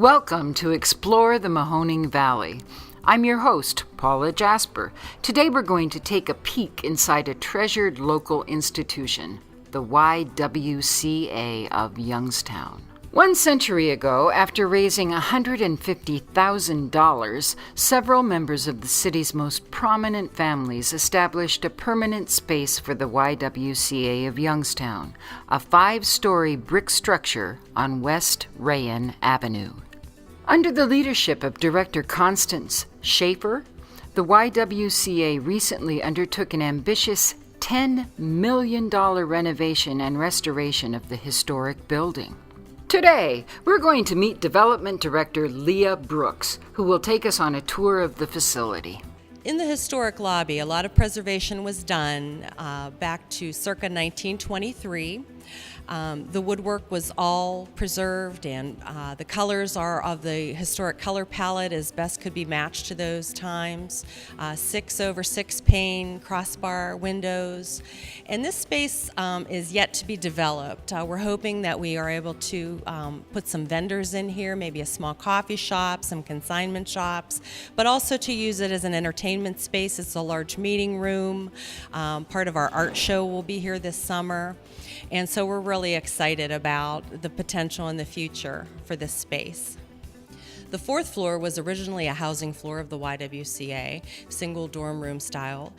Welcome to Explore the Mahoning Valley. I'm your host, Paula Jasper. Today we're going to take a peek inside a treasured local institution, the YWCA of Youngstown. 1 century ago, after raising $150,000, several members of the city's most prominent families established a permanent space for the YWCA of Youngstown, a 5-story brick structure on West Rayen Avenue. Under the leadership of Director Constance Schaefer, the YWCA recently undertook an ambitious $10 million renovation and restoration of the historic building. Today, we're going to meet Development Director Leah Brooks, who will take us on a tour of the facility. In the historic lobby, a lot of preservation was done back to circa 1923. The woodwork was all preserved, and the colors are of the historic color palette as best could be matched to those times. 6/6 pane, crossbar windows. And this space is yet to be developed. We're hoping that we are able to put some vendors in here, maybe a small coffee shop, some consignment shops, but also to use it as an entertainment space. It's a large meeting room. Part of our art show will be here this summer. And so we're really excited about the potential in the future for this space. The 4th floor was originally a housing floor of the YWCA, single dorm room style.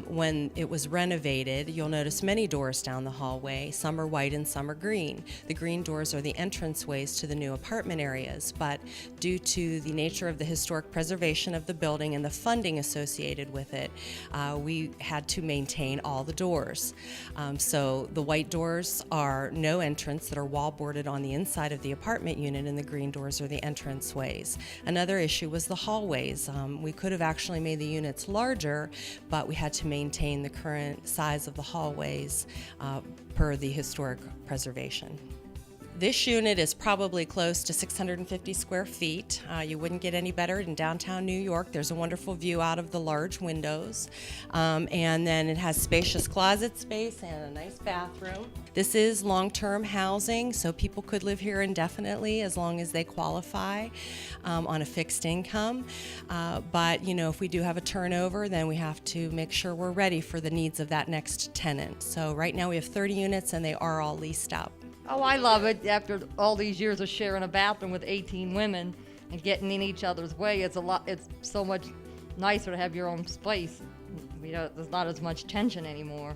When it was renovated, you'll notice many doors down the hallway. Some are white and some are green. The green doors are the entranceways to the new apartment areas, but due to the nature of the historic preservation of the building and the funding associated with it, we had to maintain all the doors. So the white doors are no entrance that are wall boarded on the inside of the apartment unit, and the green doors are the entrance ways. Another issue was the hallways. We could have actually made the units larger, but we had to maintain the current size of the hallways per the historic preservation. This unit is probably close to 650 square feet. You wouldn't get any better in downtown New York. There's a wonderful view out of the large windows. And then it has spacious closet space and a nice bathroom. This is long-term housing, so people could live here indefinitely as long as they qualify on a fixed income. But if we do have a turnover, then we have to make sure we're ready for the needs of that next tenant. So right now we have 30 units and they are all leased up. Oh, I love it. After all these years of sharing a bathroom with 18 women and getting in each other's way, it's so much nicer to have your own space. There's not as much tension anymore.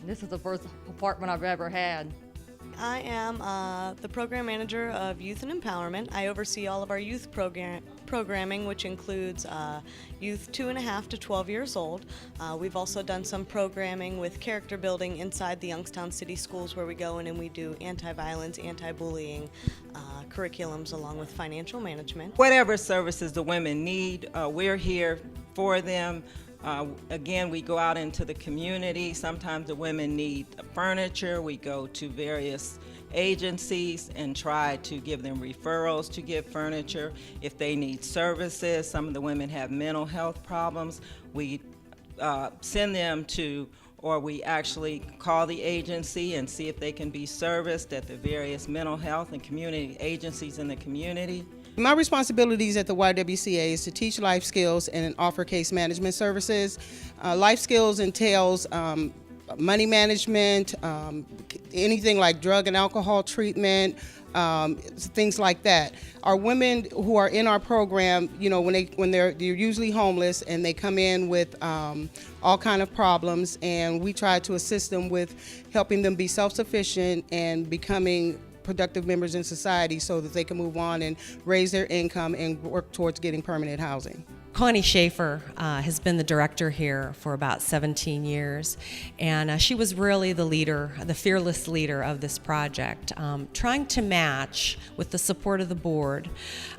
And this is the first apartment I've ever had. I am the program manager of Youth and Empowerment. I oversee all of our youth programming, which includes youth 2.5 to 12 years old. We've also done some programming with character building inside the Youngstown City Schools, where we go in and we do anti-violence, anti-bullying curriculums along with financial management. Whatever services the women need, we're here for them. Again, we go out into the community. Sometimes the women need furniture. We go to various agencies and try to give them referrals to get furniture. If they need services, some of the women have mental health problems. We send them to, or we actually call the agency and see if they can be serviced at the various mental health and community agencies in the community. My responsibilities at the YWCA is to teach life skills and offer case management services. Life skills entails money management, anything like drug and alcohol treatment, things like that. Our women who are in our program, when they're usually homeless and they come in with all kind of problems, and we try to assist them with helping them be self-sufficient and becoming productive members in society so that they can move on and raise their income and work towards getting permanent housing. Connie Schaefer has been the director here for about 17 years, and she was really the leader, the fearless leader of this project, trying to match, with the support of the board,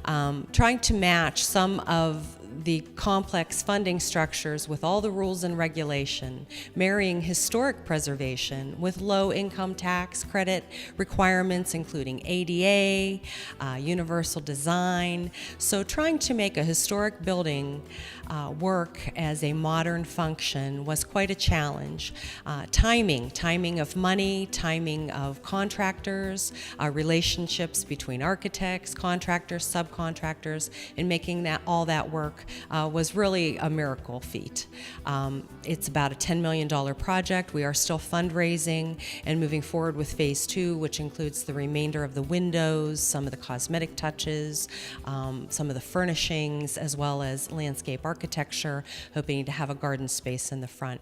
trying to match some of the complex funding structures with all the rules and regulation, marrying historic preservation with low income tax credit requirements, including ADA, universal design. So trying to make a historic building work as a modern function was quite a challenge. Timing of money, timing of contractors, relationships between architects, contractors, subcontractors, and making all that work was really a miracle feat. It's about a $10 million project. We are still fundraising and moving forward with phase 2, which includes the remainder of the windows, some of the cosmetic touches, some of the furnishings, as well as landscape architecture, hoping to have a garden space in the front.